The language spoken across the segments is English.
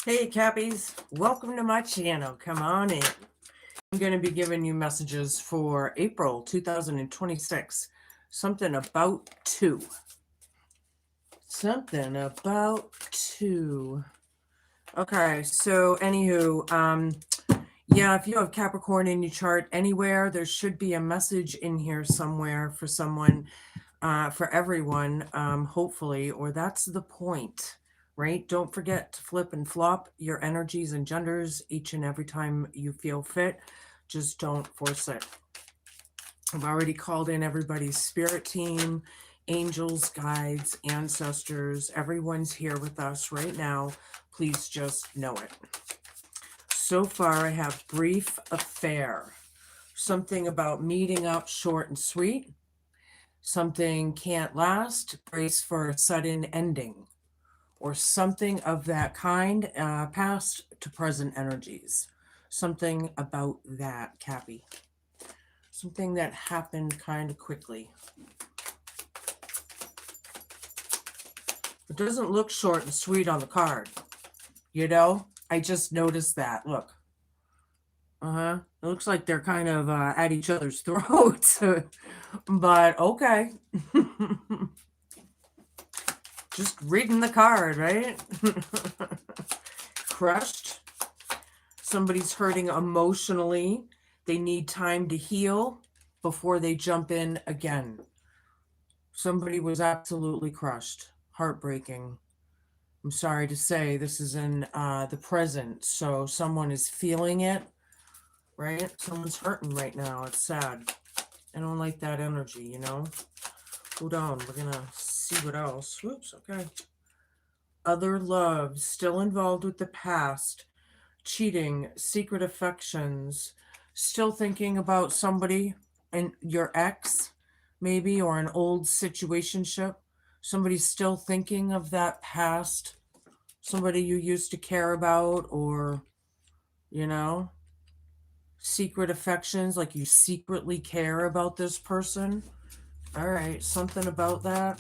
Hey Cappies, welcome to my channel. Come on in. I'm going to be giving you messages for April 2026. Something about two. Something about two. Okay, so anywho, yeah, if you have Capricorn in your chart anywhere, there should be a message in here somewhere for someone, for everyone, hopefully, or that's the point. Right? Don't forget to flip and flop your energies and genders each and every time you feel fit. Just don't force it. I've already called in everybody's spirit team, angels, guides, ancestors. Everyone's here with us right now. Please just know it. So far, I have brief affair. Something about meeting up short and sweet. Something can't last, brace for a sudden ending, or something of that kind, past to present energies. Something about that, Cappy. Something that happened kind of quickly. It doesn't look short and sweet on the card. You know, I just noticed that. Look. It looks like they're kind of at each other's throats. But okay. Just reading the card, right? Crushed. Somebody's hurting emotionally. They need time to heal before they jump in again. Somebody was absolutely crushed. Heartbreaking. I'm sorry to say this is in the present. So someone is feeling it, right? Someone's hurting right now. It's sad. I don't like that energy, you know? Hold on. We're going to see what else. Whoops, okay. Other love, still involved with the past, cheating, secret affections, still thinking about somebody and your ex, maybe, or an old situationship. Somebody's still thinking of that past, somebody you used to care about, or, you know, secret affections, like you secretly care about this person. All right, something about that.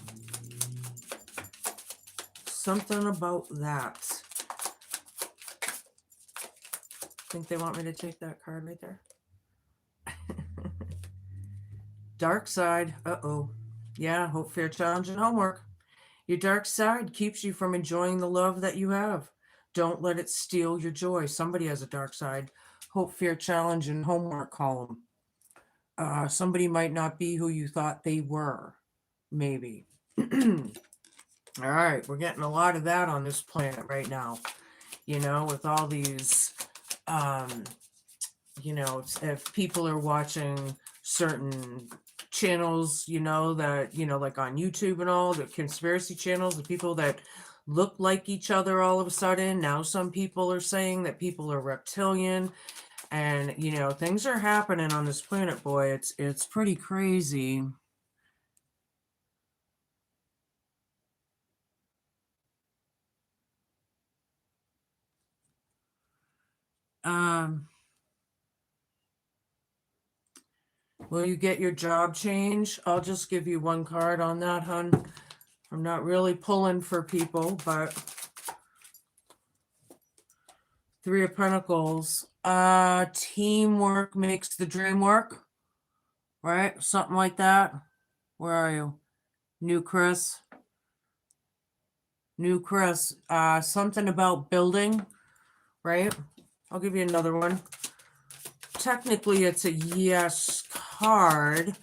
Something about that. Think they want me to take that card right there? Dark side. Uh-oh. Yeah, hope, fear, challenge, and homework. Your dark side keeps you from enjoying the love that you have. Don't let it steal your joy. Somebody has a dark side. Hope, fear, challenge, and homework column. Somebody might not be who you thought they were. Maybe. All right, we're getting a lot of that on this planet right now. You know, with all these, you know, if people are watching certain channels, you know, that, you know, like on YouTube and all, the conspiracy channels, the people that look like each other all of a sudden. Now some people are saying that people are reptilian, and, you know, things are happening on this planet, boy. It's pretty crazy. Will you get your job change? I'll just give you one card on that, hun. I'm not really pulling for people, but Three of Pentacles. Teamwork makes the dream work, right? Something like that. Where are you? New Chris. New Chris. Something about building, right? I'll give you another one. Technically, it's a yes card,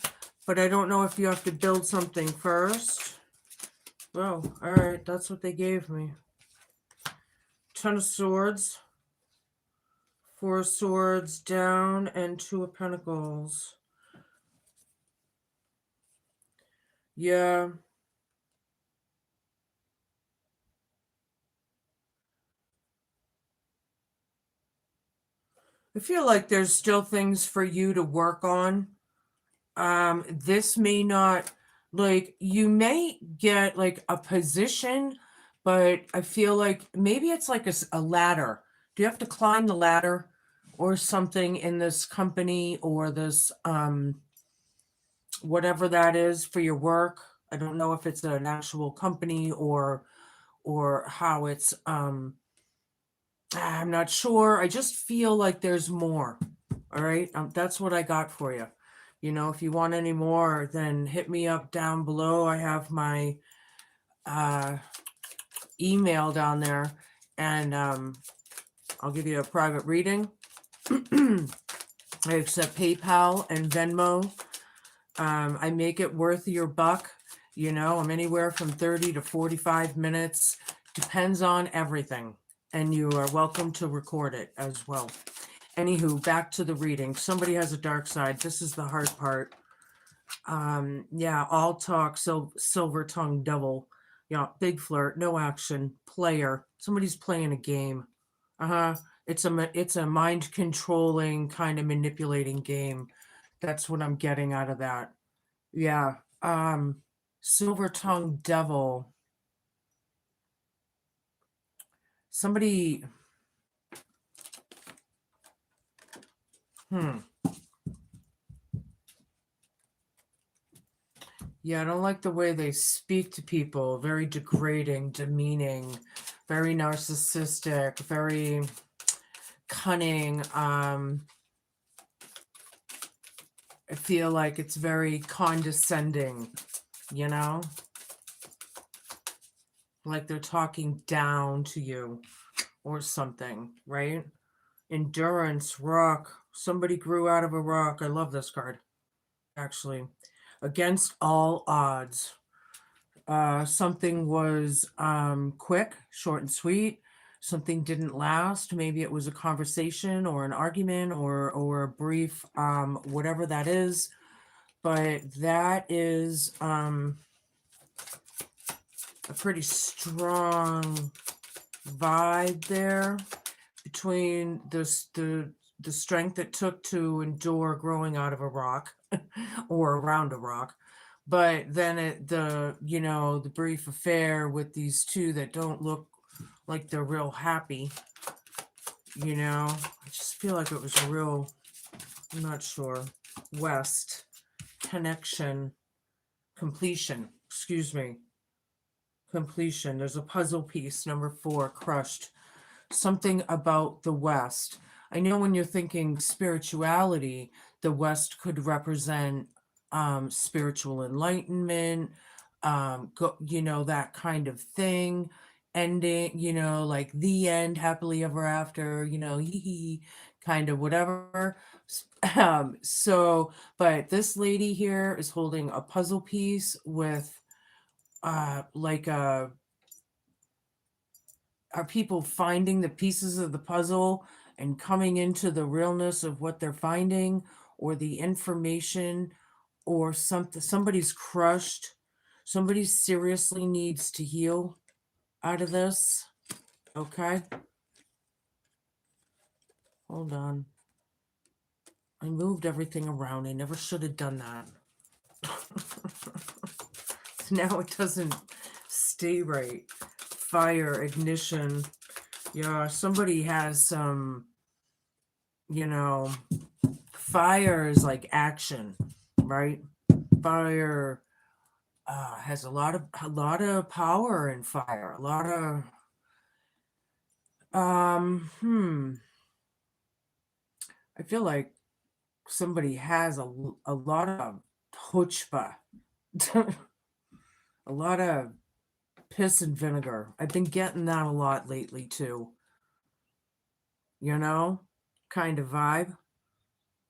but I don't know if you have to build something first. Oh, all right. That's what they gave me. Ten of Swords. Four of Swords down and Two of Pentacles. Yeah. I feel like there's still things for you to work on. This may not, like, you may get like a position, but I feel like maybe it's like a ladder. Do you have to climb the ladder or something in this company or this, whatever that is for your work? I don't know if it's an actual company or how it's, I'm not sure. I just feel like there's more. All right. That's what I got for you. You know, if you want any more, then hit me up down below. I have my email down there, and I'll give you a private reading. I accept PayPal and Venmo. I make it worth your buck. You know, I'm anywhere from 30 to 45 minutes. Depends on everything. And you are welcome to record it as well. Anywho, back to the reading. Somebody has a dark side. This is the hard part. Yeah, all talk, silver tongue devil. Yeah, big flirt, no action, player. Somebody's playing a game. Uh-huh. It's a mind controlling kind of manipulating game. That's what I'm getting out of that. Yeah. Silver tongue devil. Somebody Yeah, I don't like the way they speak to people. Very degrading, demeaning, very narcissistic, very cunning. I feel like it's very condescending, you know? Like they're talking down to you or something, right? Endurance, rock. Somebody grew out of a rock. I love this card, actually. Against all odds. Something was quick, short and sweet. Something didn't last. Maybe it was a conversation or an argument or a brief whatever that is. But that is a pretty strong vibe there between the strength it took to endure growing out of a rock or around a rock, but then the brief affair with these two that don't look like they're real happy. I just feel like it was a real, I'm not sure, west connection, completion, excuse me, completion. There's a puzzle piece, number 4, crushed. Something about the west. I know when you're thinking spirituality, the west could represent spiritual enlightenment, that kind of thing, ending, like the end, happily ever after, hee hee, kind of whatever. But this lady here is holding a puzzle piece with like a are people finding the pieces of the puzzle and coming into the realness of what they're finding, or the information, or somebody's crushed, somebody seriously needs to heal out of this. Okay, hold on, I moved everything around. I never should have done that. Now it doesn't stay right. Fire, ignition. Yeah, somebody has some, fire is like action, right? Fire has a lot of power in fire. A lot of I feel like somebody has a lot of chutzpah, a lot of piss and vinegar. I've been getting that a lot lately too. Kind of vibe.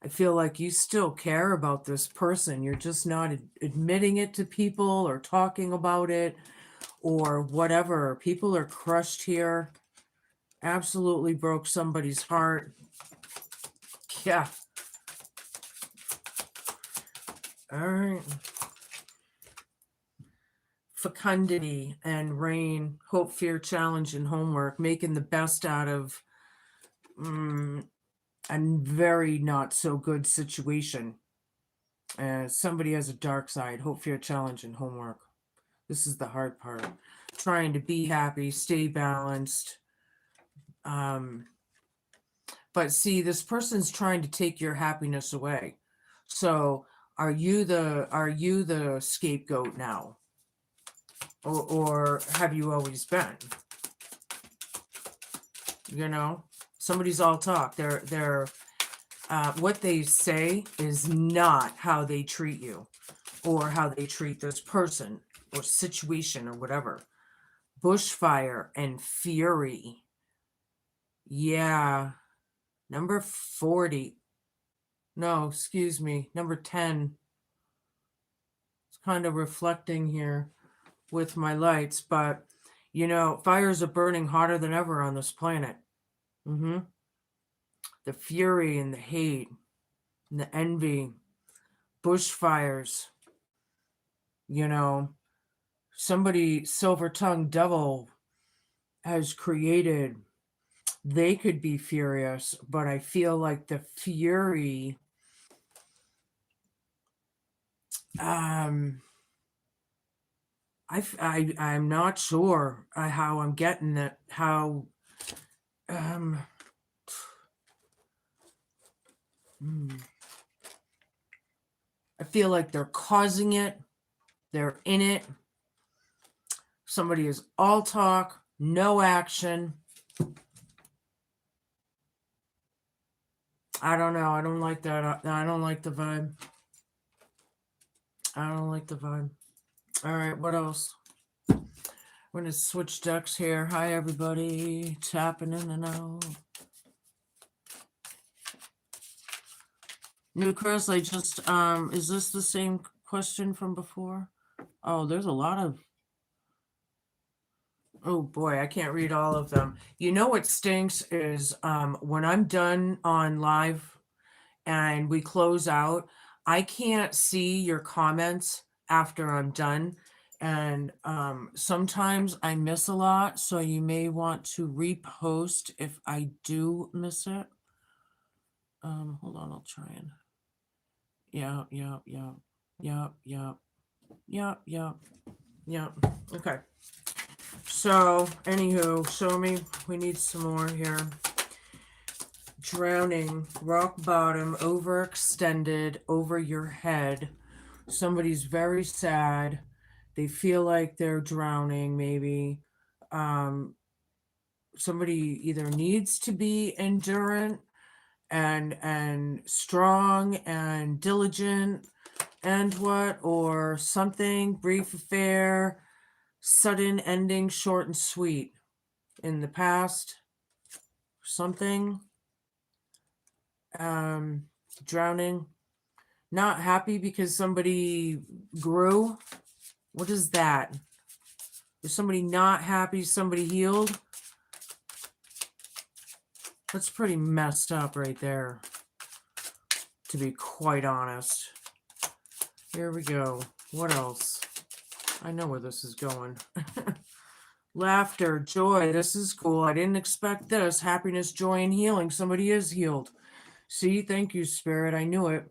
I feel like you still care about this person. You're just not admitting it to people or talking about it or whatever. People are crushed here. Absolutely broke somebody's heart. Yeah. All right. Fecundity and rain, hope, fear, challenge, and homework, making the best out of a very not so good situation. Somebody has a dark side, hope, fear, challenge, and homework. This is the hard part. Trying to be happy, stay balanced. But see, this person's trying to take your happiness away. So are you the scapegoat now? Or have you always been? You know, somebody's all talk. They're what they say is not how they treat you or how they treat this person or situation or whatever. Bushfire and fury. Yeah. Number 40. No, excuse me. Number 10. It's kind of reflecting here with my lights, but you know, fires are burning hotter than ever on this planet. Mm-hmm. The fury and the hate and the envy, bushfires, you know, somebody silver-tongued devil has created, they could be furious, but I feel like the fury, um, I'm not sure how I'm getting it, how, um, I feel like they're causing it, they're in it. Somebody is all talk, no action. I don't know. I don't like that. I don't like the vibe. I don't like the vibe. All right, what else? We're going to switch decks here. Hi, everybody. Tapping in and out. New Chris, I just, is this the same question from before? Oh, there's a lot of, oh boy, I can't read all of them. You know what stinks is when I'm done on live and we close out, I can't see your comments after I'm done. And sometimes I miss a lot, so you may want to repost if I do miss it. Hold on, I'll try and. Yeah. Okay. So, anywho, show me. We need some more here. Drowning, rock bottom, overextended over your head. Somebody's very sad. They feel like they're drowning, maybe. Somebody either needs to be endurant and strong and diligent and what, or something, brief affair, sudden ending, short and sweet in the past, something. Drowning, not happy because somebody grew. What is that? Is somebody not happy somebody healed? That's pretty messed up right there, to be quite honest. Here we go. What else? I know where this is going. Laughter, joy. This is cool. I didn't expect this. Happiness, joy, and healing. Somebody is healed. See, thank you, Spirit. I knew it.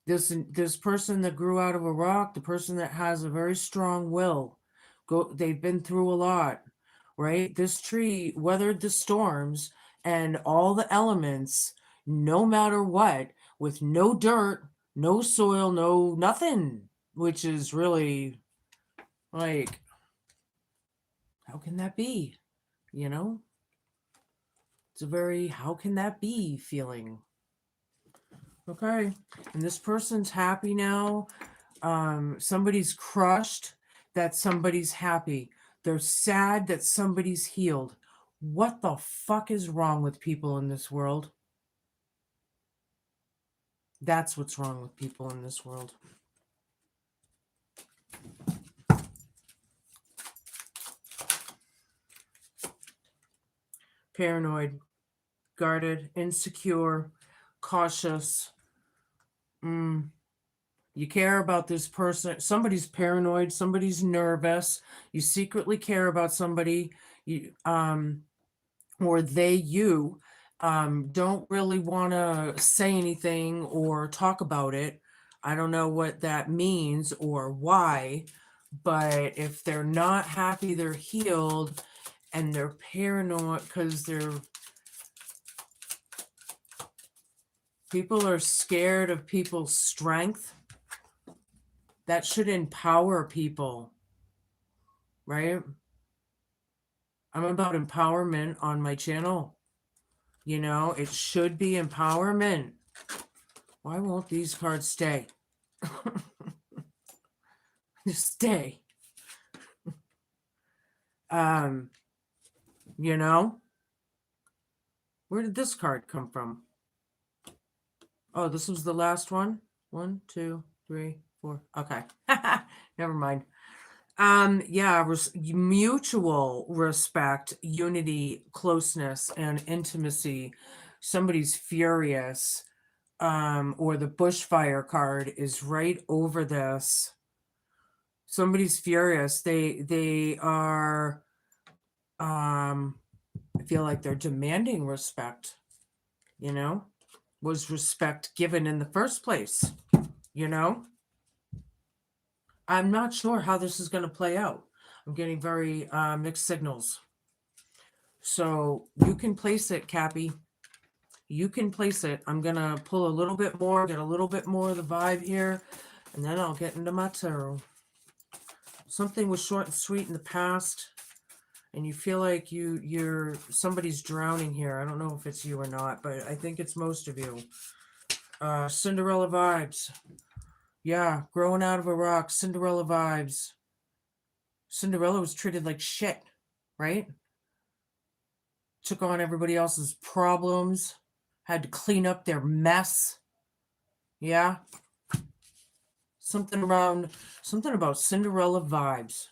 This person that grew out of a rock, the person that has a very strong will, they've been through a lot, right? This tree weathered the storms and all the elements, no matter what, with no dirt, no soil, no nothing, which is really like, how can that be? You know? It's a very how can that be feeling. Okay. And this person's happy now. Somebody's crushed that somebody's happy. They're sad that somebody's healed. What the fuck is wrong with people in this world? That's what's wrong with people in this world. Paranoid, guarded, insecure, cautious. You care about this person. Somebody's paranoid, somebody's nervous. You secretly care about somebody. You or you don't really want to say anything or talk about it. I don't know what that means or why, but if they're not happy they're healed and they're paranoid because people are scared of people's strength, that should empower people, right? I'm about empowerment on my channel. You know, it should be empowerment. Why won't these cards stay? Just stay. You know, where did this card come from? Oh, this was the last one. 1, 2, 3, 4. Okay. Never mind. Yeah, mutual respect, unity, closeness, and intimacy. Somebody's furious. Or the bushfire card is right over this. Somebody's furious. They are I feel like they're demanding respect, you know? Was respect given in the first place, you know? I'm not sure how this is going to play out. I'm getting very mixed signals. So you can place it, Cappy. You can place it. I'm going to pull a little bit more, get a little bit more of the vibe here, and then I'll get into my tarot. Something was short and sweet in the past, and you feel like you're somebody's drowning here. I don't know if it's you or not, but I think it's most of you. Cinderella vibes. Yeah, growing out of a rock, Cinderella vibes. Cinderella was treated like shit, right? Took on everybody else's problems, had to clean up their mess. Yeah. Something about Cinderella vibes.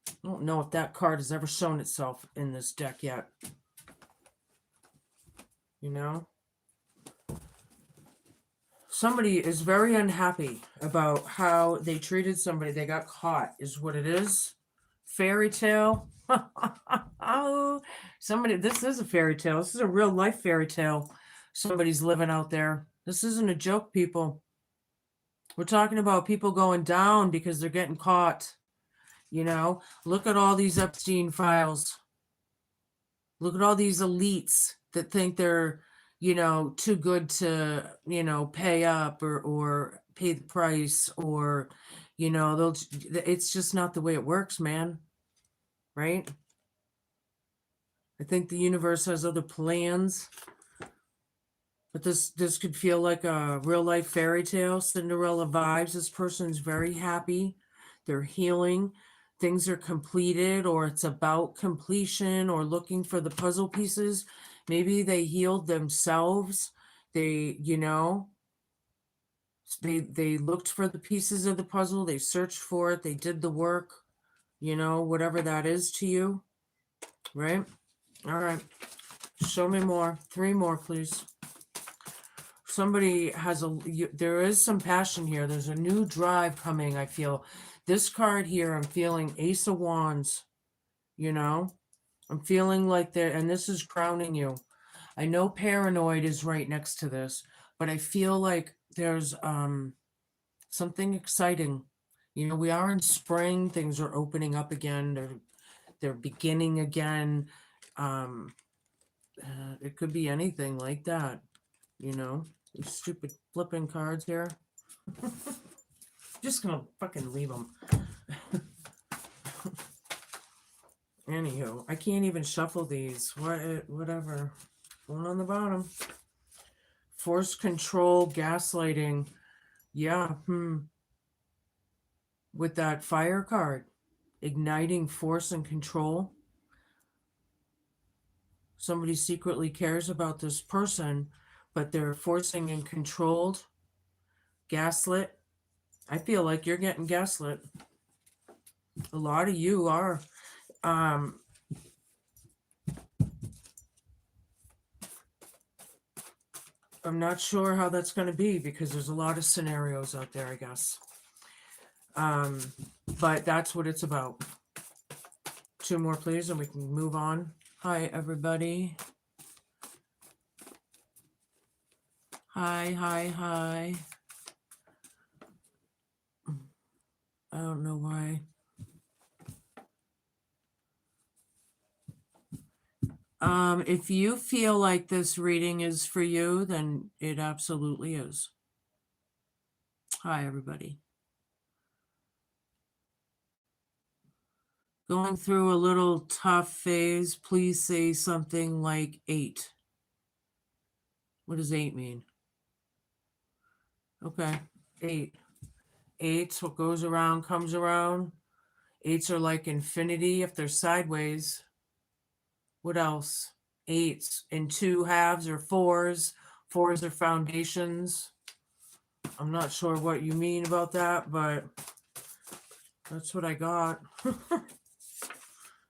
I don't know if that card has ever shown itself in this deck yet. You know? Somebody is very unhappy about how they treated somebody. They got caught, is what it is. Fairy tale. Oh, somebody, this is a fairy tale. This is a real life fairy tale. Somebody's living out there. This isn't a joke, people. We're talking about people going down because they're getting caught. You know, look at all these Epstein files. Look at all these elites that think they're, you know, too good to, you know, pay up or pay the price, or, you know, it's just not the way it works, man. Right? I think the universe has other plans. But this could feel like a real life fairy tale, Cinderella vibes. This person's very happy. They're healing. Things are completed, or it's about completion, or looking for the puzzle pieces. Maybe they healed themselves. They, you know, they looked for the pieces of the puzzle. They searched for it. They did the work, you know, whatever that is to you. Right? All right. Show me more. 3 more, please. Somebody has there is some passion here. There's a new drive coming, I feel. This card here, I'm feeling Ace of Wands, you know? I'm feeling like and this is crowning you. I know paranoid is right next to this, but I feel like there's something exciting. You know, we are in spring. Things are opening up again. They're beginning again. It could be anything like that, you know? These stupid flipping cards here. Just gonna fucking leave them. Anywho, I can't even shuffle these. Whatever. One on the bottom. Force control, gaslighting. Yeah, with that fire card. Igniting force and control. Somebody secretly cares about this person, but they're forcing and controlled. Gaslit. I feel like you're getting gaslit. A lot of you are. I'm not sure how that's going to be, because there's a lot of scenarios out there, I guess. But that's what it's about. 2 more, please, and we can move on. Hi, everybody. Hi. I don't know why. If you feel like this reading is for you, then it absolutely is. Hi, everybody. Going through a little tough phase. Please say something like 8. What does 8 mean? Okay, 8. 8's what goes around comes around. 8's are like infinity if they're sideways. What else? 8's in 2 halves or 4's. 4's are foundations. I'm not sure what you mean about that, but that's what I got.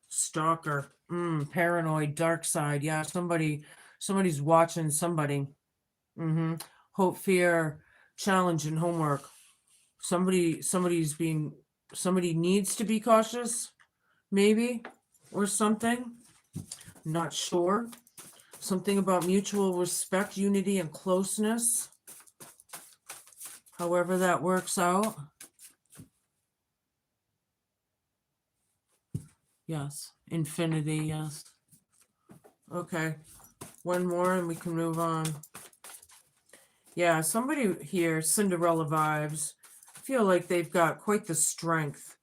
Stalker. Paranoid, dark side. Yeah, somebody's watching somebody. Hope, fear, challenge, and homework. Somebody needs to be cautious, maybe, or something. Not sure. Something about mutual respect, unity, and closeness. However that works out. Yes. Infinity, yes. Okay. One more and we can move on. Yeah, somebody here, Cinderella vibes. I feel like they've got quite the strength.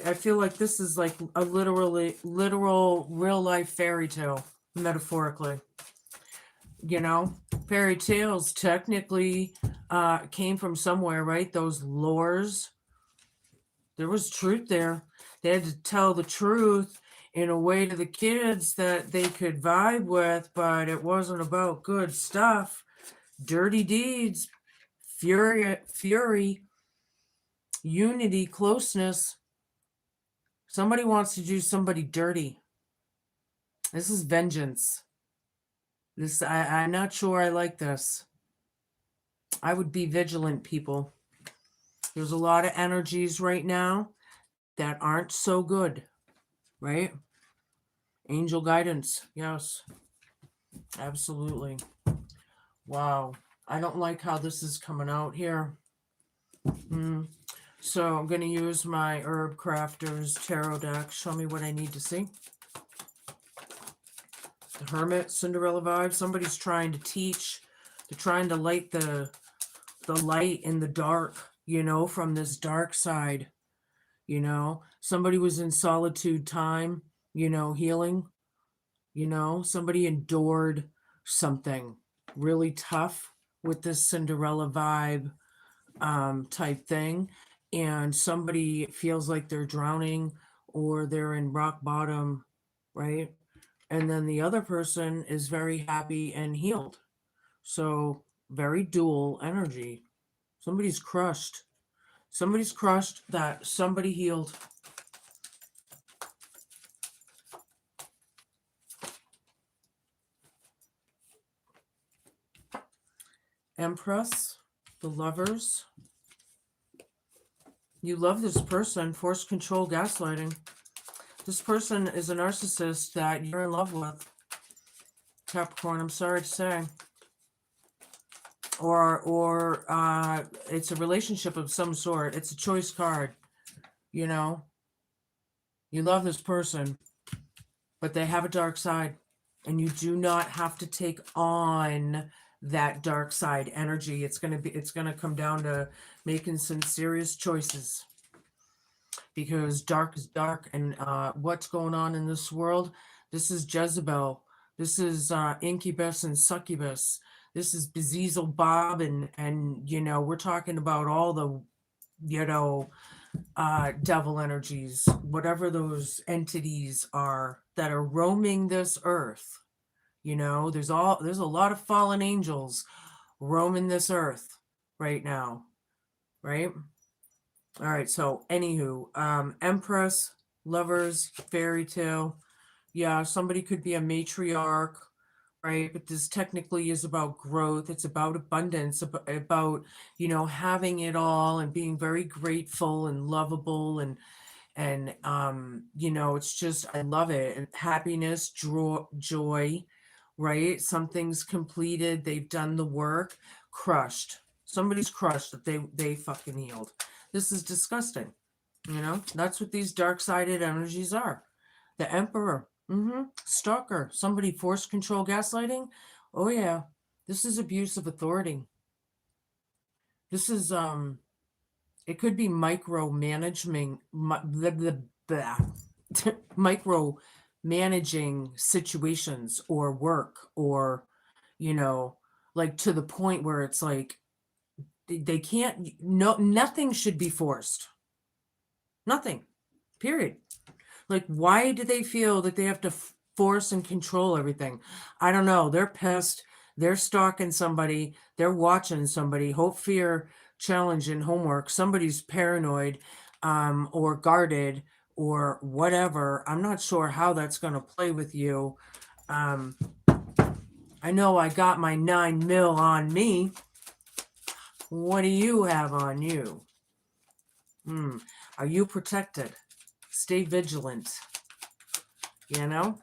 I feel like this is like a literal, real life fairy tale, metaphorically. You know, fairy tales technically came from somewhere, right? Those lores. There was truth there. They had to tell the truth in a way to the kids that they could vibe with, but it wasn't about good stuff. Dirty deeds, fury, unity, closeness. Somebody wants to do somebody dirty. This is vengeance. I'm not sure I like this. I would be vigilant, people. There's a lot of energies right now that aren't so good, right? Angel guidance, yes, absolutely. Wow, I don't like how this is coming out here. So I'm going to use my Herb Crafters Tarot deck. Show me what I need to see. The Hermit, Cinderella vibe. Somebody's trying to teach. They're trying to light the light in the dark, you know, from this dark side. You know, somebody was in solitude time, you know, healing. You know, somebody endured something really tough with this Cinderella vibe type thing, and somebody feels like they're drowning or they're in rock bottom, right? And then the other person is very happy and healed. So very dual energy. Somebody's crushed. Somebody's crushed that somebody healed. Empress, the Lovers. You love this person, force control, gaslighting. This person is a narcissist that you're in love with. Capricorn, I'm sorry to say. Or it's a relationship of some sort. It's a choice card, you know. You love this person, but they have a dark side, and you do not have to take on that dark side energy. It's gonna come down to making some serious choices, because dark is dark, and what's going on in this world? This is Jezebel. This is incubus and succubus. This is Bezizel Bob, and you know, we're talking about all the, you know, devil energies, whatever those entities are that are roaming this earth. You know, there's a lot of fallen angels roaming this earth right now, right? All right, so anywho, Empress, Lovers, fairy tale. Yeah, somebody could be a matriarch, right? But this technically is about growth. It's about abundance, about, you know, having it all and being very grateful and lovable, and you know, it's just, I love it. And happiness, joy, right? Something's completed. They've done the work. Crushed. Somebody's crushed that they fucking healed. This is disgusting. You know, that's what these dark-sided energies are. The Emperor, stalker, somebody force control, gaslighting. Oh yeah, this is abuse of authority. This is it could be micromanagement. Blah, blah, blah. micro managing situations or work, or, you know, like to the point where it's like they can't, no, nothing should be forced. Nothing. Period. Like, why do they feel that they have to force and control everything? I don't know. They're pissed. They're stalking somebody. They're watching somebody. Hope, fear, challenge, and homework. Somebody's paranoid, or guarded, or whatever. I'm not sure how that's going to play with you. Um, I know I got my 9 mil on me. What do you have on you? Are you protected? Stay vigilant. You know?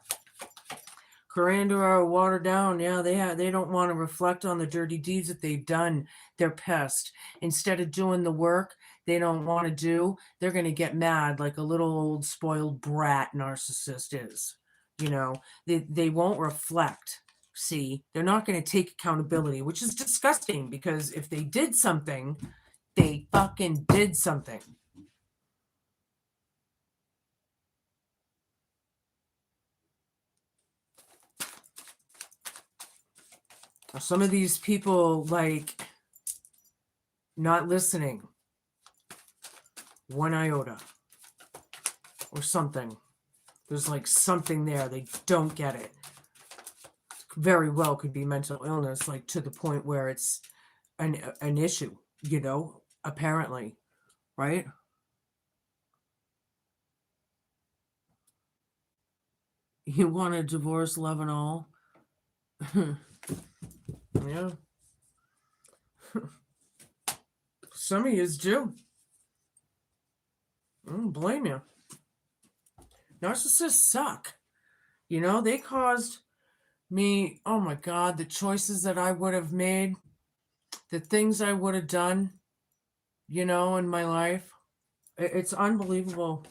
Coriander are watered down. Yeah, they don't want to reflect on the dirty deeds that they've done. They're pissed. Instead of doing the work they don't want to do, they're going to get mad like a little old spoiled brat narcissist is. You know, they won't reflect. See, they're not going to take accountability, which is disgusting, because if they did something, they fucking did something. Some of these people, like, not listening one iota or something. There's like something there. They don't get it. Very well could be mental illness, like to the point where it's an issue, you know, apparently, right? You want to divorce, love, and all? Yeah. Some of yous do. I don't blame you. Narcissists suck. You know, they caused me, oh my God, the choices that I would have made, the things I would have done, you know, in my life. It's unbelievable.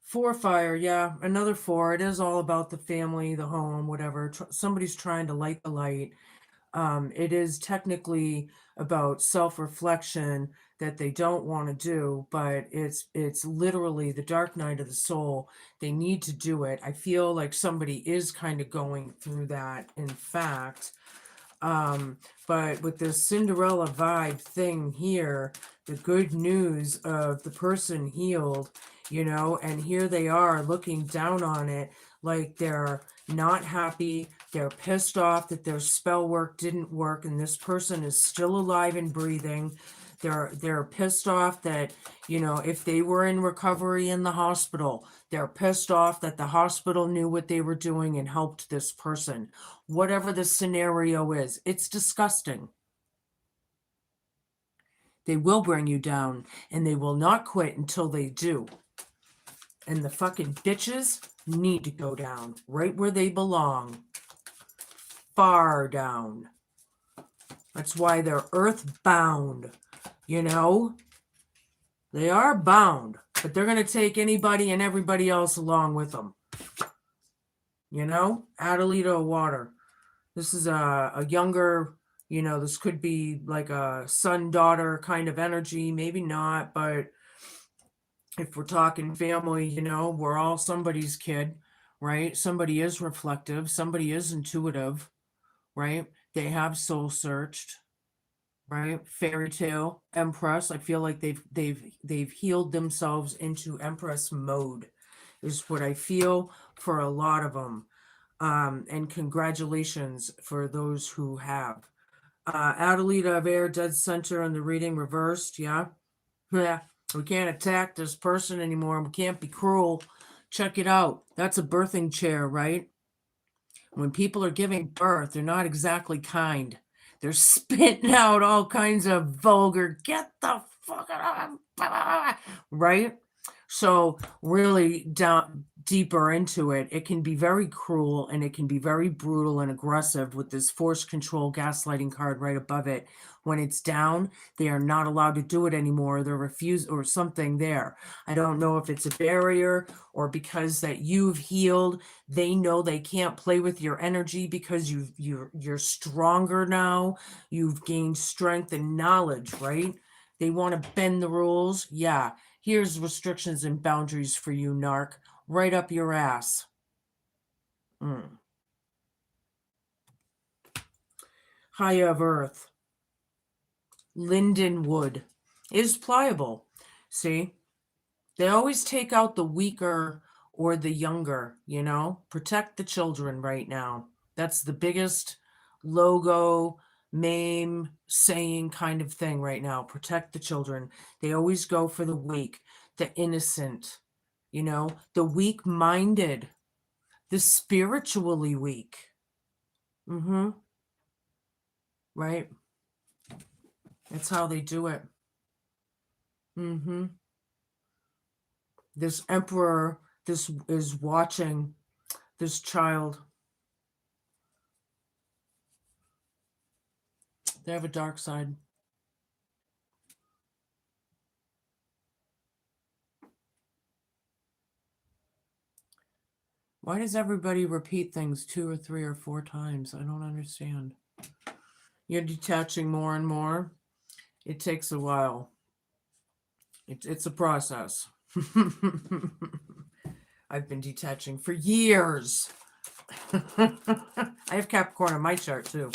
4 fire, yeah, another 4. It is all about the family, the home, whatever. Somebody's trying to light the light. It is technically about self-reflection that they don't want to do, but it's literally the dark night of the soul. They need to do it. I feel like somebody is kind of going through that, in fact. But with this Cinderella vibe thing here, the good news of the person healed, you know, and here they are looking down on it like they're not happy. They're pissed off that their spell work didn't work and this person is still alive and breathing. They're pissed off that, you know, if they were in recovery in the hospital, they're pissed off that the hospital knew what they were doing and helped this person. Whatever the scenario is, it's disgusting. They will bring you down, and they will not quit until they do. And the fucking bitches need to go down right where they belong. Far down. That's why they're earthbound, you know? They are bound, but they're going to take anybody and everybody else along with them. You know? Add a liter of water. This is a younger, you know, this could be like a son-daughter kind of energy. Maybe not, but if we're talking family, you know, we're all somebody's kid, right? Somebody is reflective. Somebody is intuitive, right? They have soul searched, right? Fairy tale, Empress. I feel like they've healed themselves into Empress mode, is what I feel for a lot of them. And congratulations for those who have. Adelita of Air, dead center in the reading reversed. Yeah. Yeah. We can't attack this person anymore. We can't be cruel. Check it out. That's a birthing chair, right? When people are giving birth, they're not exactly kind. They're spitting out all kinds of vulgar, get the fuck out, right? So really down deeper into it, it can be very cruel and it can be very brutal and aggressive with this force control gaslighting card right above it. When it's down, they are not allowed to do it anymore. They're refused or something there. I don't know if it's a barrier or because that you've healed. They know they can't play with your energy because you're stronger now. You've gained strength and knowledge, right? They want to bend the rules. Yeah. Here's restrictions and boundaries for you, narc. right up your ass. High of Earth. Linden wood is pliable. See? They always take out the weaker or the younger, you know? Protect the children right now. That's the biggest logo, meme, saying kind of thing right now. Protect the children. They always go for the weak, the innocent, you know, the weak-minded, the spiritually weak. Right? That's how they do it. This emperor, this is watching this child. They have a dark side. Why does everybody repeat things 2 or 3 or 4 times? I don't understand. You're detaching more and more. It takes a while. It's a process. I've been detaching for years. I have Capricorn on my chart too.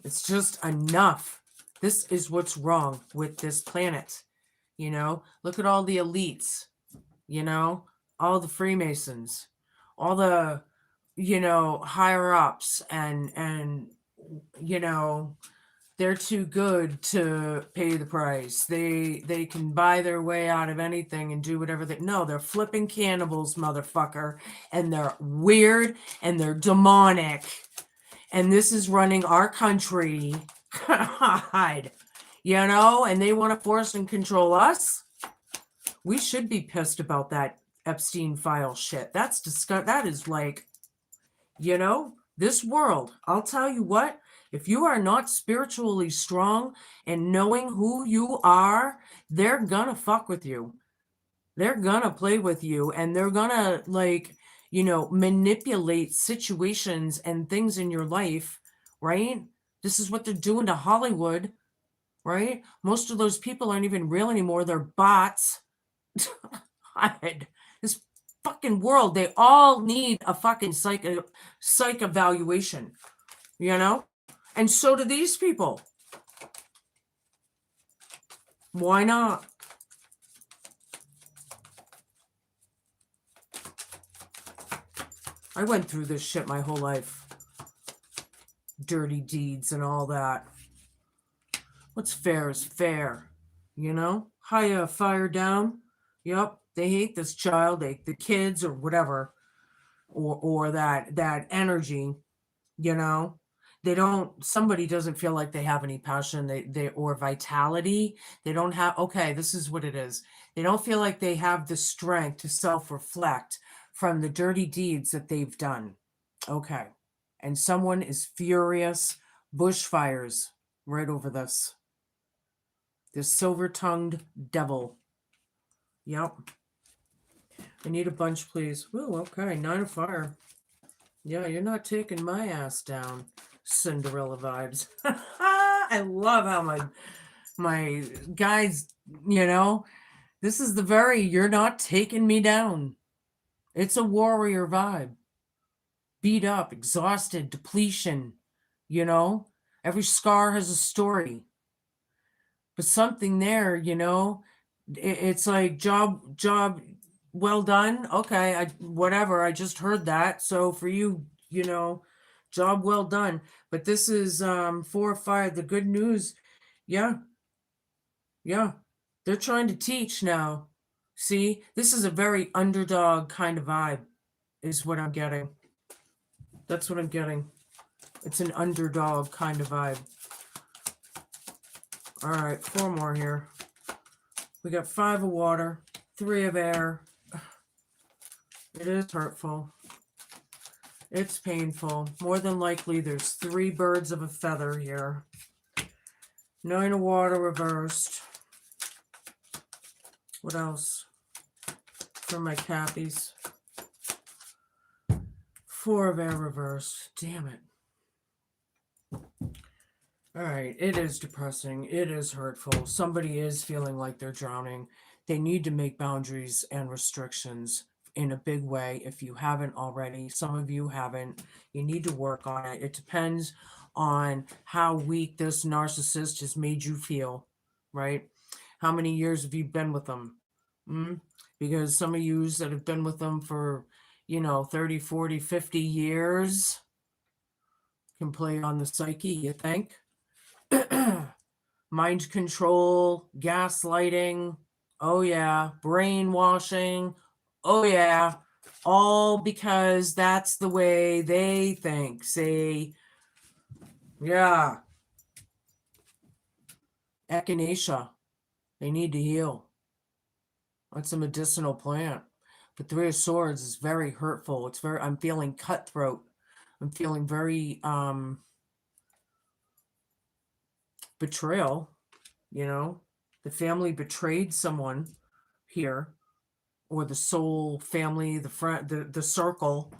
It's just enough. This is what's wrong with this planet. You know, look at all the elites, you know, all the Freemasons, all the, you know, higher ups, and you know, they're too good to pay the price. They can buy their way out of anything and do whatever they. No, they're flipping cannibals, motherfucker, and they're weird and they're demonic. And this is running our country. God, you know, and they want to force and control us. We should be pissed about that Epstein file shit. That's disgusting. That is like, you know, this world. I'll tell you what, if you are not spiritually strong and knowing who you are, they're gonna fuck with you. They're gonna play with you, and they're gonna, like, you know, manipulate situations and things in your life, right? This is what they're doing to Hollywood, right? Most of those people aren't even real anymore. They're bots. God, this fucking world, they all need a fucking psych evaluation, you know? And so do these people. Why not? I went through this shit my whole life. Dirty deeds and all that. What's fair is fair, you know? Fire down. Yep, they hate this child, the kids or whatever, or that energy, you know? They don't, somebody doesn't feel like they have any passion, they or vitality. They don't have, okay, this is what it is. They don't feel like they have the strength to self-reflect from the dirty deeds that they've done. Okay. And someone is furious, bushfires right over this. This silver-tongued devil. Yep. I need a bunch, please. Ooh, okay, 9 of fire. Yeah, you're not taking my ass down. Cinderella vibes. I love how my guys, you know, this is the very, you're not taking me down. It's a warrior vibe. Beat up, exhausted, depletion, you know? Every scar has a story. But something there, you know, it's like job well done. Okay, whatever, I just heard that. So for you, you know, job well done. But this is 4 or 5. The good news, yeah. They're trying to teach now. See, this is a very underdog kind of vibe, is what I'm getting. That's what I'm getting. It's an underdog kind of vibe. All right, 4 more here. We got 5 of water, 3 of air. It is hurtful. It's painful. More than likely, there's 3 birds of a feather here. 9 of water reversed. What else? For my cappies. 4 of air reversed. Damn it. All right, it is depressing. It is hurtful. Somebody is feeling like they're drowning. They need to make boundaries and restrictions in a big way. If you haven't already, some of you haven't, you need to work on it. It depends on how weak this narcissist has made you feel, right? How many years have you been with them? Mm? Because some of you that have been with them for, 30, 40, 50 years can play on the psyche, you think? Mind control, gaslighting, oh yeah, brainwashing, oh yeah, all because that's the way they think. Say, yeah, echinacea, they need to heal. That's a medicinal plant. But Three of Swords is very hurtful. I'm feeling cutthroat. I'm feeling very betrayal, the family betrayed someone here, or the soul family, the friend, the circle,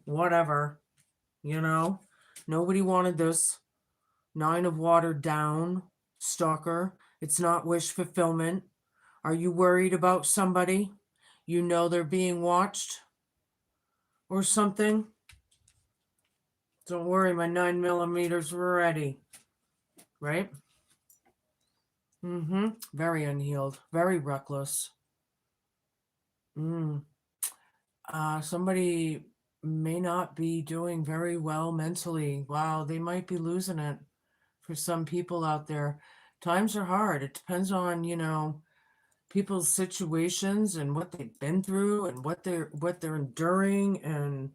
whatever, nobody wanted this. Nine of Water down, stalker. It's not wish fulfillment. Are you worried about somebody? They're being watched or something? Don't worry, my 9mm were ready, right? Very unhealed, very reckless. Somebody may not be doing very well mentally. Wow, they might be losing it for some people out there. Times are hard. It depends on, people's situations and what they've been through and what they're enduring, and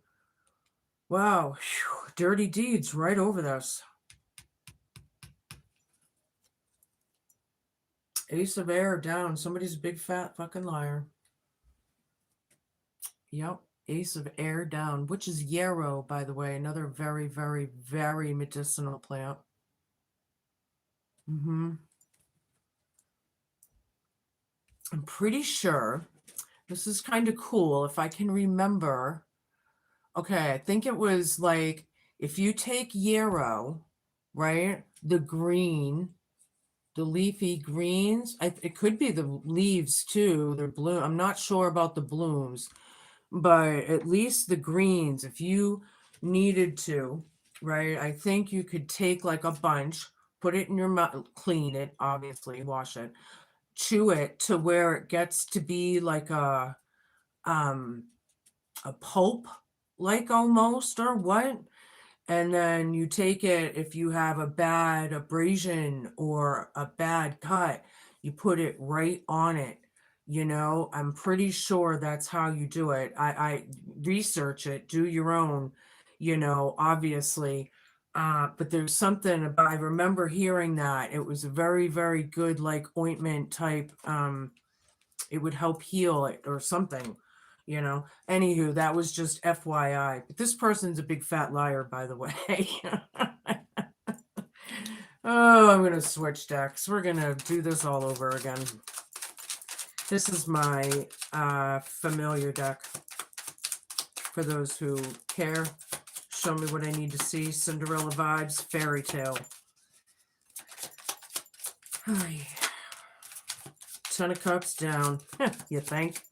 wow, whew, dirty deeds right over this. Ace of Air down. Somebody's a big fat fucking liar. Yep. Ace of Air down, which is yarrow, by the way, another very, very, very medicinal plant. I'm pretty sure this is kind of cool if I can remember. Okay, I think it was like if you take yarrow, right? The green, the leafy greens. It could be the leaves too. They're blue. I'm not sure about the blooms, but at least the greens, if you needed to, right? I think you could take like a bunch, put it in your mouth, clean it, obviously, wash it, chew it to where it gets to be like a pulp, like almost, or what? And then you take it, if you have a bad abrasion or a bad cut, you put it right on it. I'm pretty sure that's how you do it. I research it, do your own, obviously. But there's something about, I remember hearing that it was a very, very good, like ointment type. It would help heal it or something. Anywho, that was just FYI. But this person's a big fat liar, by the way. Oh, I'm gonna switch decks. We're gonna do this all over again. This is my familiar deck. For those who care, show me what I need to see. Cinderella vibes, fairy tale. Ten of Cups down. You think?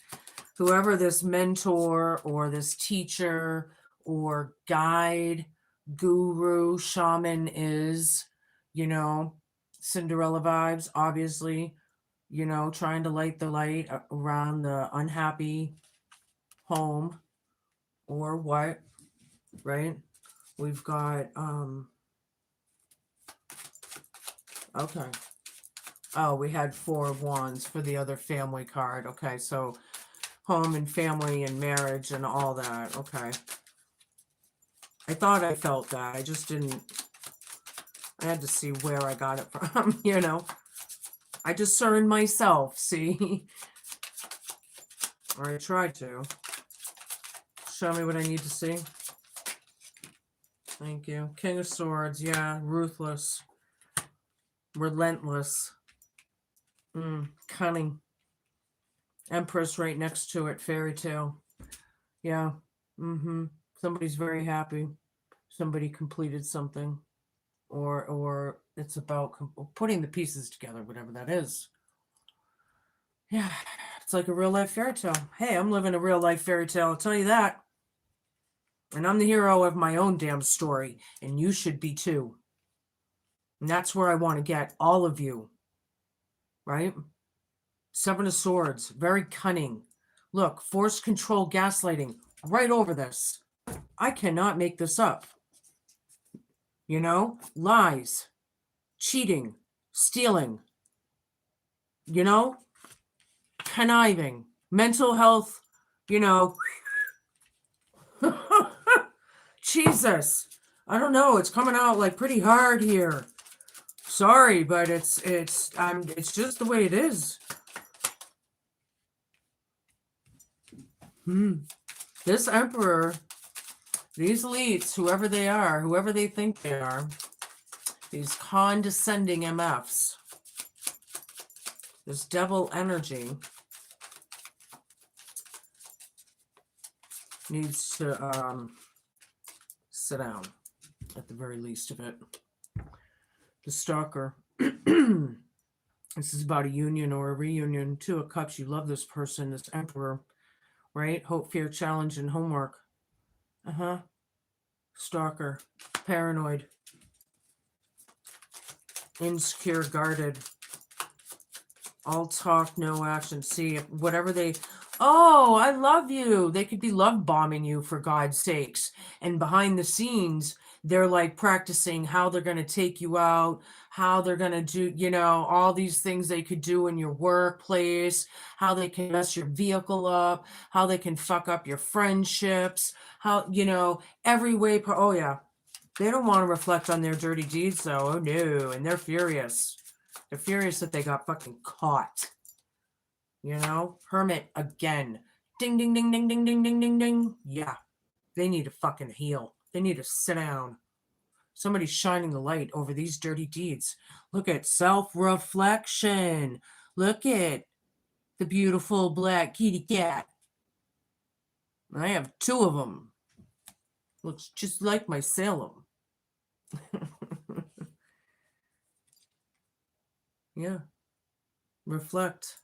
Whoever this mentor or this teacher or guide, guru, shaman is, Cinderella vibes, obviously, trying to light the light around the unhappy home or what, right? We've got, okay. Oh, we had Four of Wands for the other family card. Okay, so home and family and marriage and all that. Okay. I thought I felt that. I just didn't. I had to see where I got it from, I discerned myself, see? Or I tried to. Show me what I need to see. Thank you. King of Swords, yeah. Ruthless. Relentless. Cunning. Empress right next to it. Fairy tale. Yeah. Somebody's very happy. Somebody completed something. Or it's about putting the pieces together, whatever that is. Yeah, it's like a real life fairy tale. Hey, I'm living a real life fairy tale, I'll tell you that. And I'm the hero of my own damn story, and you should be too. And that's where I want to get all of you, right? Seven of Swords, very cunning. Look, force control, gaslighting, right over this. I cannot make this up. You know, lies, cheating, stealing, you know, conniving, mental health, you know. Jesus. I don't know, it's coming out like pretty hard here. Sorry, but it's just the way it is. This Emperor, these elites, whoever they are, whoever they think they are, these condescending MFs, this devil energy needs to sit down, at the very least of it. The Stalker. This is about a union or a reunion. Two of Cups, you love this person, this Emperor, right? Hope, fear, challenge, and homework. Stalker. Paranoid. Insecure, guarded. All talk, no action. See, whatever they... Oh, I love you. They could be love bombing you, for God's sakes. And behind the scenes, they're like practicing how they're going to take you out, how they're going to do, you know, all these things they could do in your workplace, how they can mess your vehicle up, how they can fuck up your friendships, how, you know, every way. Oh, yeah. They don't want to reflect on their dirty deeds, though. Oh, no. And they're furious. They're furious that they got fucking caught. You know? Hermit again. Ding, ding, ding, ding, ding, ding, ding, ding, ding. Yeah. They need to fucking heal. They need to sit down. Somebody's shining the light over these dirty deeds. Look at self-reflection. Look at the beautiful black kitty cat. I have two of them. Looks just like my Salem. Yeah. Reflect.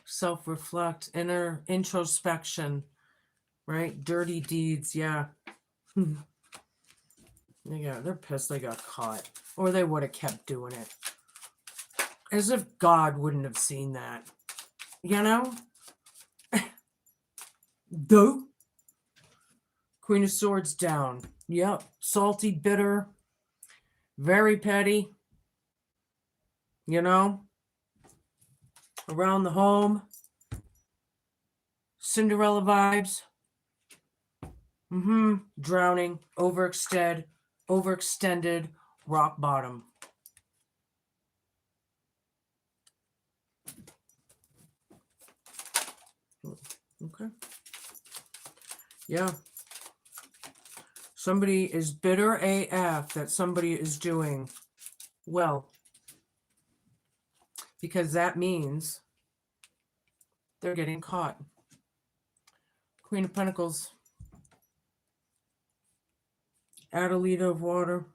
Self-reflect. Inner introspection. Right? Dirty deeds. Yeah. Yeah, they're pissed they got caught. Or they would have kept doing it. As if God wouldn't have seen that. You know? Duh. Queen of Swords down. Yep. Salty, bitter. Very petty. You know? Around the home. Cinderella vibes. Drowning. Overextended. Rock bottom. Okay. Yeah. Somebody is bitter AF that somebody is doing well. Because that means they're getting caught. Queen of Pentacles. Add a liter of water.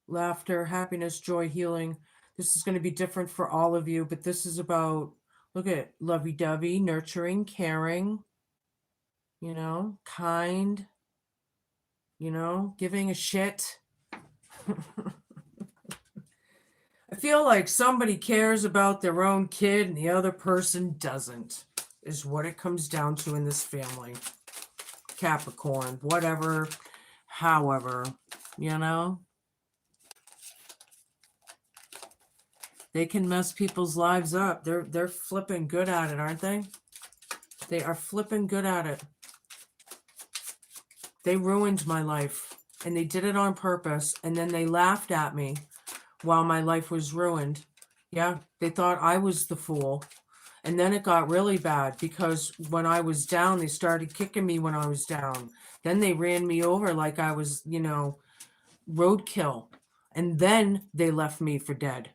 Laughter, happiness, joy, healing. This is going to be different for all of you, but this is about, look at lovey-dovey, nurturing, caring, you know, kind, you know, giving a shit. I feel like somebody cares about their own kid and the other person doesn't, is what it comes down to in this family. Capricorn, whatever, however, you know. They can mess people's lives up. They're flipping good at it, aren't they? They are flipping good at it. They ruined my life, and they did it on purpose, and then they laughed at me while my life was ruined. Yeah, they thought I was the fool. And then it got really bad because when I was down, they started kicking me when I was down. Then they ran me over like I was, you know, roadkill. And then they left me for dead.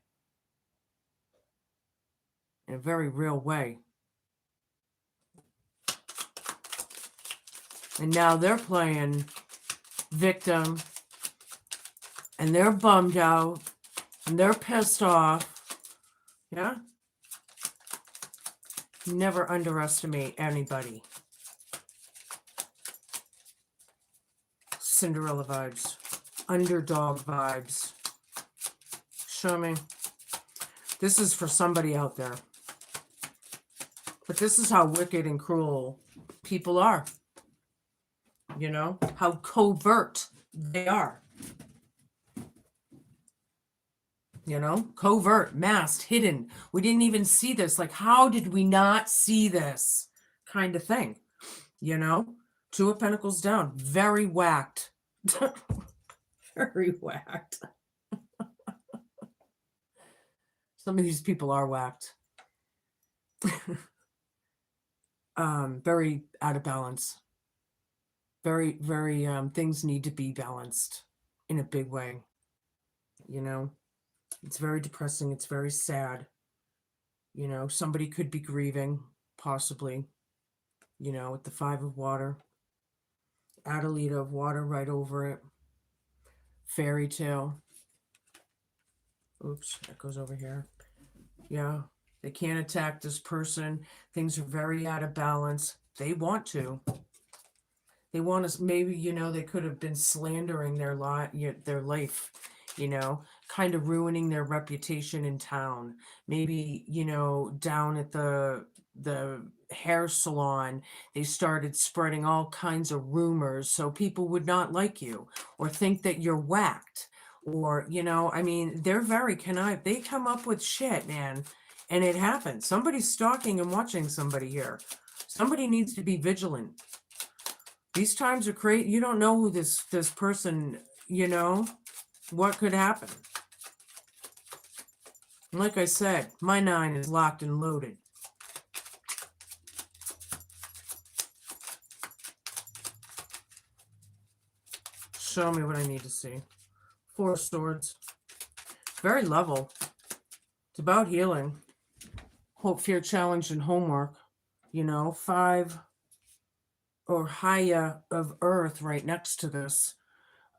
In a very real way. And now they're playing victim. And they're bummed out. And they're pissed off. Yeah? Never underestimate anybody. Cinderella vibes. Underdog vibes. Show me. This is for somebody out there. But this is how wicked and cruel people are. You know, how covert they are. You know, covert, masked, hidden. We didn't even see this. Like, how did we not see this kind of thing? You know, Two of Pentacles down. Very whacked. Very whacked. Some of these people are whacked. Very out of balance. Very, very, things need to be balanced in a big way. You know, it's very depressing. It's very sad. You know, somebody could be grieving, possibly, you know, with the Five of Water. Add a liter of water right over it. Fairy tale. Oops, that goes over here. Yeah, they can't attack this person. Things are very out of balance. They want to. They want us, maybe, you know, they could have been slandering their life, you know, kind of ruining their reputation in town. Maybe, you know, down at the hair salon, they started spreading all kinds of rumors so people would not like you or think that you're whacked. Or, you know, I mean, they're very conniving. They come up with shit, man. And it happens. Somebody's stalking and watching somebody here. Somebody needs to be vigilant. These times are crazy. You don't know who this person, you know, what could happen. And like I said, my 9 is locked and loaded. Show me what I need to see. 4 of Swords. Very level. It's about healing. Hope, fear, challenge, and homework. You know, 5 or higher of Earth right next to this.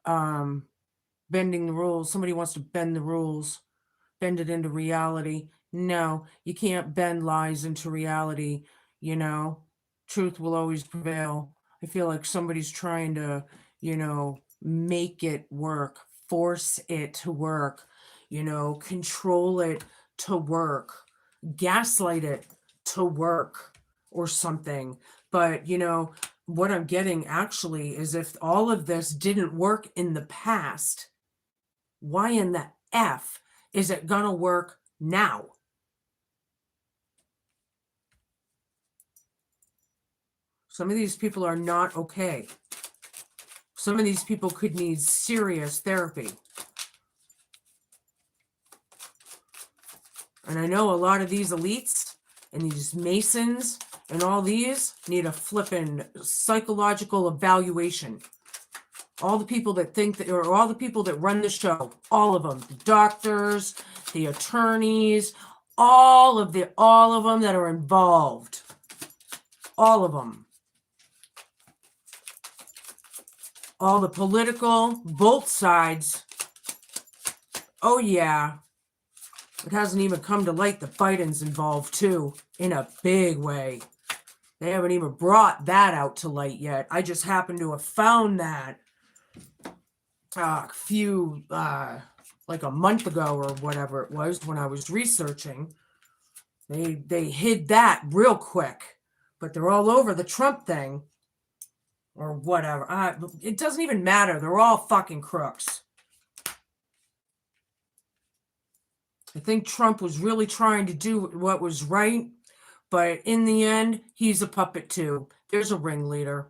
Bending the rules. Somebody wants to bend the rules. Bend it into reality. No, you can't bend lies into reality. You know, truth will always prevail. I feel like somebody's trying to, you know, make it work. Force it to work. You know, control it to work. Gaslight it to work or something. But, you know, what I'm getting actually is if all of this didn't work in the past, why in the F is it gonna work now? Some of these people are not okay. Some of these people could need serious therapy. And I know a lot of these elites and these Masons and all these need a flippin' psychological evaluation. All the people that think that, or all the people that run the show, all of them, the doctors, the attorneys, all of them that are involved. All of them. All the political, both sides. Oh yeah. It hasn't even come to light that Biden's involved too, in a big way. They haven't even brought that out to light yet. I just happen to have found that like a month ago or whatever it was when I was researching. They hid that real quick, but they're all over the Trump thing or whatever. It doesn't even matter. They're all fucking crooks. I think Trump was really trying to do what was right, but in the end, he's a puppet too. There's a ringleader.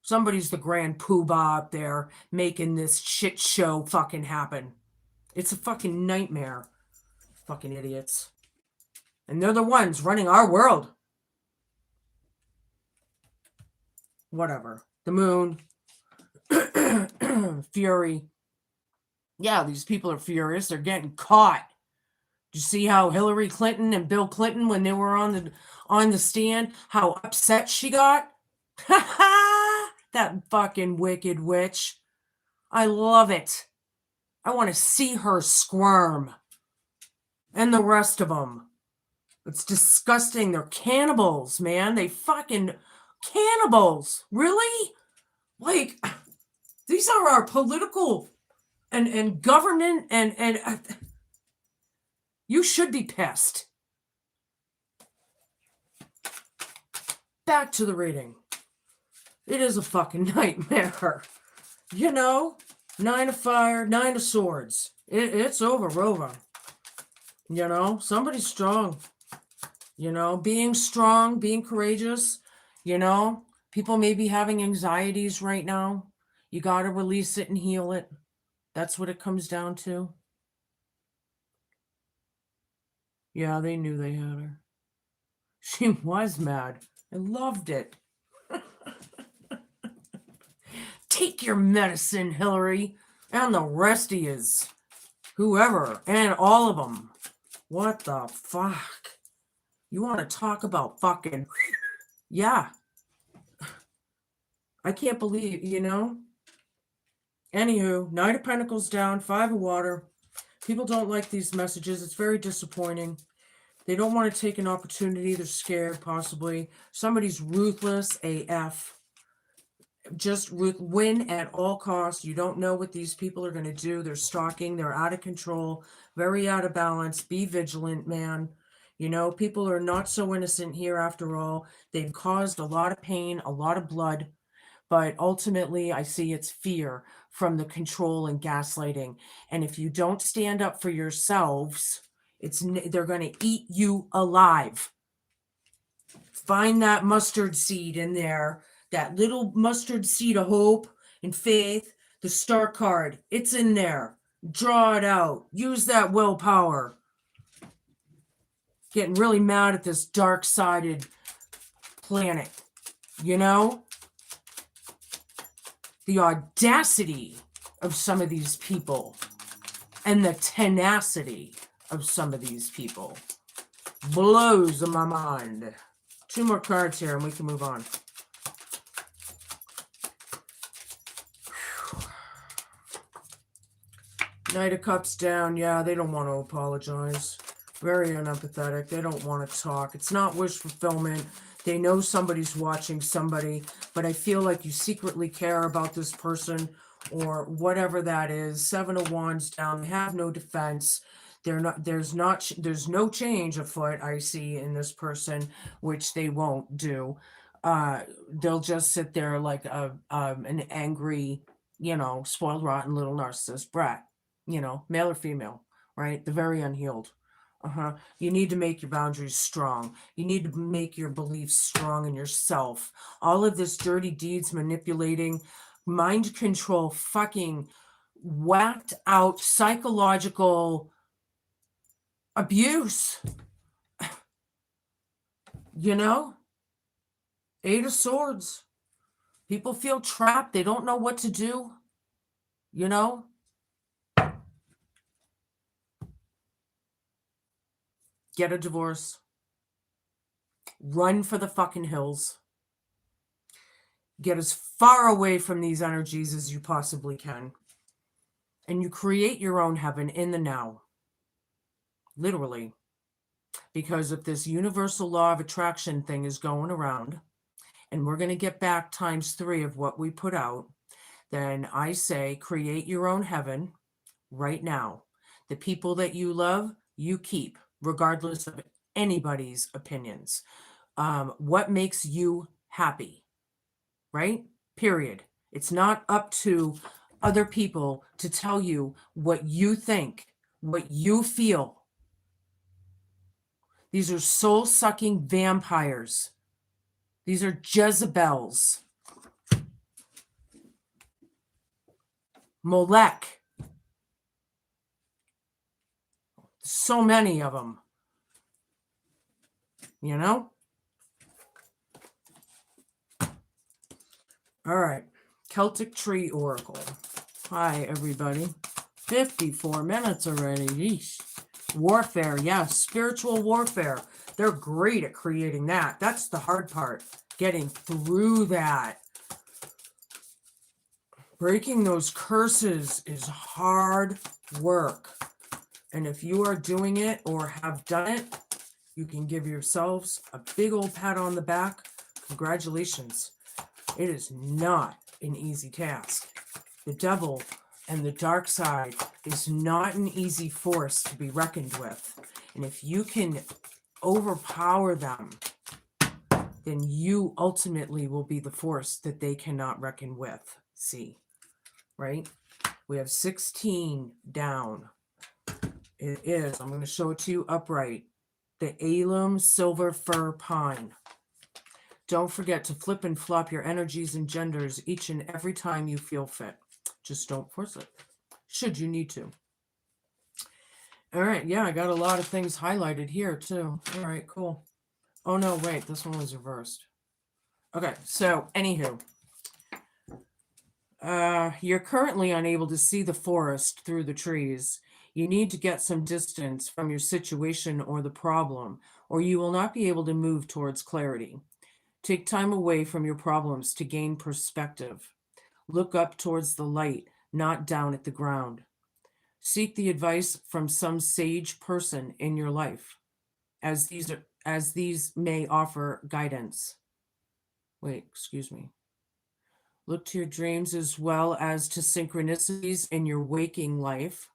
Somebody's the grand poobah up there making this shit show fucking happen. It's a fucking nightmare. Fucking idiots. And they're the ones running our world. Whatever. The moon. Fury. Yeah, these people are furious. They're getting caught. Did you see how Hillary Clinton and Bill Clinton, when they were on the stand, how upset she got? Ha ha! That fucking wicked witch. I love it. I want to see her squirm. And the rest of them. It's disgusting. They're cannibals, man. They fucking cannibals. Really? Like, these are our political and government and you should be pissed. Back to the reading. It is a fucking nightmare. You know? 9 of fire, 9 of swords. It's over, Rova. You know? Somebody's strong. You know? Being strong, being courageous. You know? People may be having anxieties right now. You got to release it and heal it. That's what it comes down to. Yeah, they knew they had her. She was mad. I loved it. Take your medicine, Hillary, and the rest of yous. Whoever, and all of them. What the fuck? You want to talk about fucking... Yeah. I can't believe, you know? Anywho, Knight of Pentacles down, 5 of water. People don't like these messages. It's very disappointing. They don't want to take an opportunity. They're scared, possibly. Somebody's ruthless AF. Just win at all costs. You don't know what these people are going to do. They're stalking. They're out of control. Very out of balance. Be vigilant, man. You know, people are not so innocent here after all. They've caused a lot of pain, a lot of blood. But ultimately, I see it's fear from the control and gaslighting. And if you don't stand up for yourselves, they're going to eat you alive. Find that mustard seed in there, that little mustard seed of hope and faith, the star card. It's in there. Draw it out. Use that willpower. Getting really mad at this dark-sided planet, you know? The audacity of some of these people and the tenacity of some of these people blows my mind. 2 more cards here and we can move on. Knight of Cups down. Yeah, they don't want to apologize. Very unempathetic. They don't want to talk. It's not wish fulfillment. They know somebody's watching somebody, but I feel like you secretly care about this person or whatever that is. 7 of Wands down. They have no defense. There's no change afoot, I see, in this person, which they won't do. They'll just sit there like an angry, you know, spoiled, rotten little narcissist brat, you know, male or female, right? The very unhealed. You need to make your boundaries strong. You need to make your beliefs strong in yourself. All of this dirty deeds, manipulating, mind control, fucking whacked out psychological abuse. You know? 8 of Swords. People feel trapped. They don't know what to do. You know? Get a divorce. Run for the fucking hills. Get as far away from these energies as you possibly can. And you create your own heaven in the now. Literally. Because if this universal law of attraction thing is going around, and we're going to get back ×3 of what we put out, then I say create your own heaven right now. The people that you love, you keep, regardless of anybody's opinions. What makes you happy, right? Period. It's not up to other people to tell you what you think, what you feel. These are soul-sucking vampires. These are Jezebels. Molech. So many of them. You know? All right. Celtic Tree Oracle. Hi, everybody. 54 minutes already. Yeesh. Warfare. Yes, spiritual warfare. They're great at creating that. That's the hard part. Getting through that. Breaking those curses is hard work. And if you are doing it or have done it, You can give yourselves a big old pat on the back. Congratulations. It is not an easy task. The devil and the dark side is not an easy force to be reckoned with. And if you can overpower them, then you ultimately will be the force that they cannot reckon with. See, right? We have 16 down. It is, I'm going to show it to you upright, the alum silver fir pine. Don't forget to flip and flop your energies and genders each and every time you feel fit. Just don't force it, should you need to. All right, yeah, I got a lot of things highlighted here too. All right, cool. Oh no, wait, this one was reversed. Okay, so anywho, you're currently unable to see the forest through the trees. You need to get some distance from your situation or the problem, or you will not be able to move towards clarity. Take time away from your problems to gain perspective. Look up towards the light, not down at the ground. Seek the advice from some sage person in your life, as these may offer guidance. Wait, excuse me. Look to your dreams as well as to synchronicities in your waking life.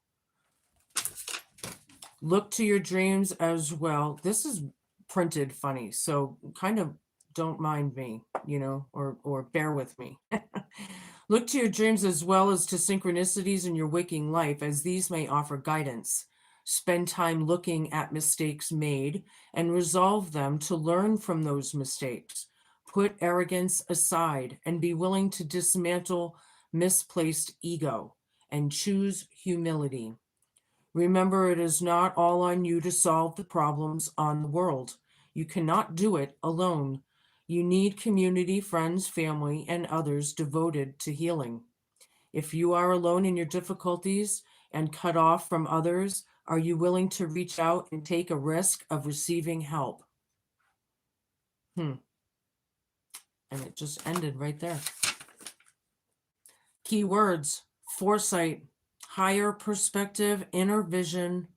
Look to your dreams as well. This is printed funny, so kind of don't mind me, you know, or bear with me. Look to your dreams as well as to synchronicities in your waking life, as these may offer guidance. Spend time looking at mistakes made and resolve them to learn from those mistakes. Put arrogance aside and be willing to dismantle misplaced ego and choose humility. Remember, it is not all on you to solve the problems on the world. You cannot do it alone. You need community, friends, family, and others devoted to healing. If you are alone in your difficulties and cut off from others, are you willing to reach out and take a risk of receiving help? And it just ended right there. Key words: foresight, higher perspective, inner vision,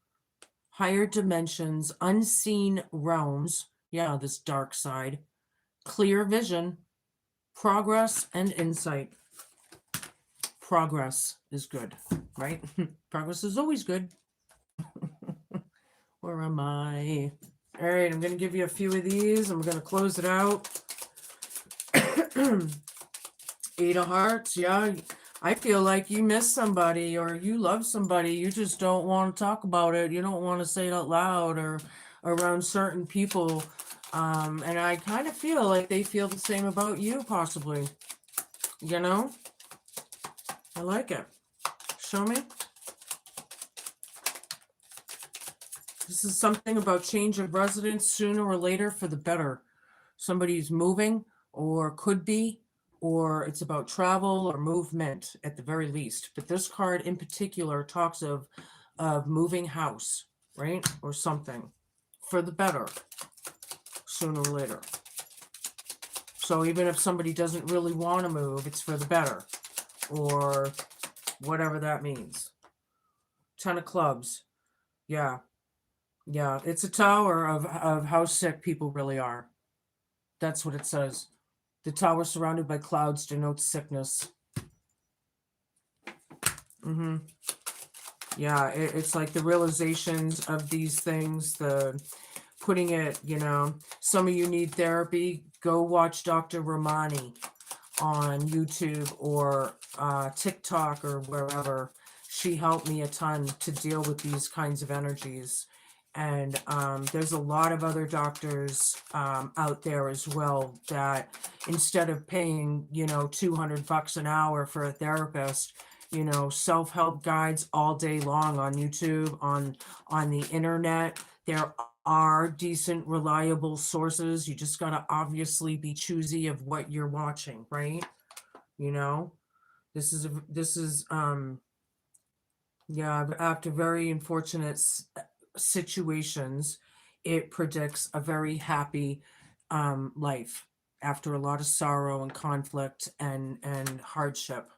higher dimensions, unseen realms. Yeah, this dark side. Clear vision, progress, and insight. Progress is good, right? Progress is always good. Where am I? All right, I'm going to give you a few of these. I'm going to close it out. 8 of Hearts, yeah. I feel like you miss somebody or you love somebody. You just don't want to talk about it. You don't want to say it out loud or around certain people. And I kind of feel like they feel the same about you, possibly. You know? I like it. Show me. This is something about change of residence sooner or later for the better. Somebody's moving or could be, or it's about travel or movement at the very least. But this card in particular talks of moving house, right? Or something for the better sooner or later. So even if somebody doesn't really want to move, it's for the better or whatever that means. 10 of clubs. Yeah. Yeah, it's a tower of how sick people really are. That's what it says. The tower surrounded by clouds denotes sickness. Yeah, it's like the realizations of these things, the putting it, you know, some of you need therapy. Go watch Dr. Romani on YouTube or TikTok or wherever. She helped me a ton to deal with these kinds of energies. And there's a lot of other doctors out there as well that instead of paying, you know, $200 an hour for a therapist, you know, self-help guides all day long on YouTube, on the internet. There are decent, reliable sources. You just got to obviously be choosy of what you're watching, right? You know, this is yeah, after very unfortunate situations, it predicts a very happy life after a lot of sorrow and conflict and hardship,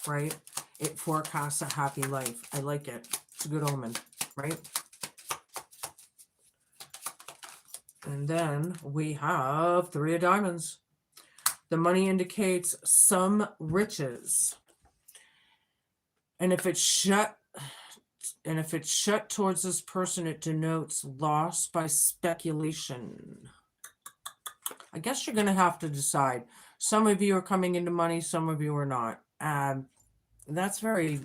right? It forecasts a happy life. I like it. It's a good omen, right? And then we have 3 of diamonds. The money indicates some riches. And if it's shut towards this person, it denotes loss by speculation. I guess you're going to have to decide. Some of you are coming into money, some of you are not. That's very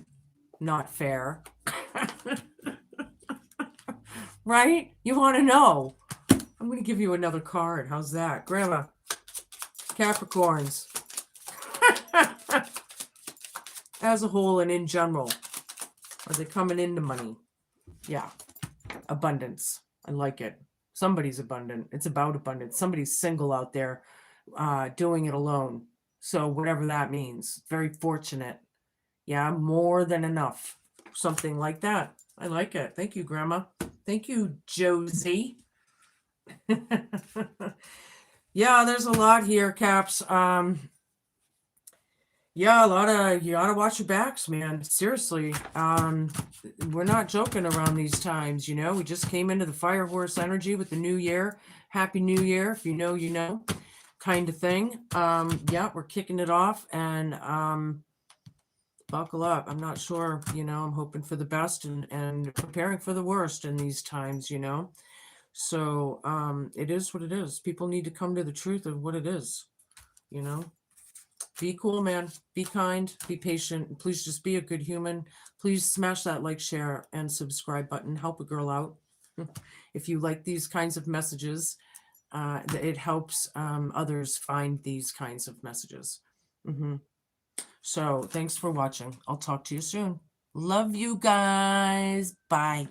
not fair. Right? You want to know. I'm going to give you another card. How's that? Grandma. Capricorns. As a whole and in general. Are they coming into money? Yeah. Abundance. I like it. Somebody's abundant. It's about abundance. Somebody's single out there doing it alone. So whatever that means. Very fortunate. Yeah, more than enough. Something like that. I like it. Thank you, Grandma. Thank you, Josie. Yeah, there's a lot here, Caps. Yeah, you gotta watch your backs, man. Seriously. We're not joking around these times, you know. We just came into the fire horse energy with the new year. Happy New Year, if you know, you know, kind of thing. Yeah, we're kicking it off, and buckle up. I'm not sure, you know, I'm hoping for the best and preparing for the worst in these times, you know. So it is what it is. People need to come to the truth of what it is, you know. Be cool, man. Be kind. Be patient. Please just be a good human. Please smash that like, share, and subscribe button. Help a girl out. If you like these kinds of messages, it helps others find these kinds of messages. So thanks for watching. I'll talk to you soon. Love you guys. Bye.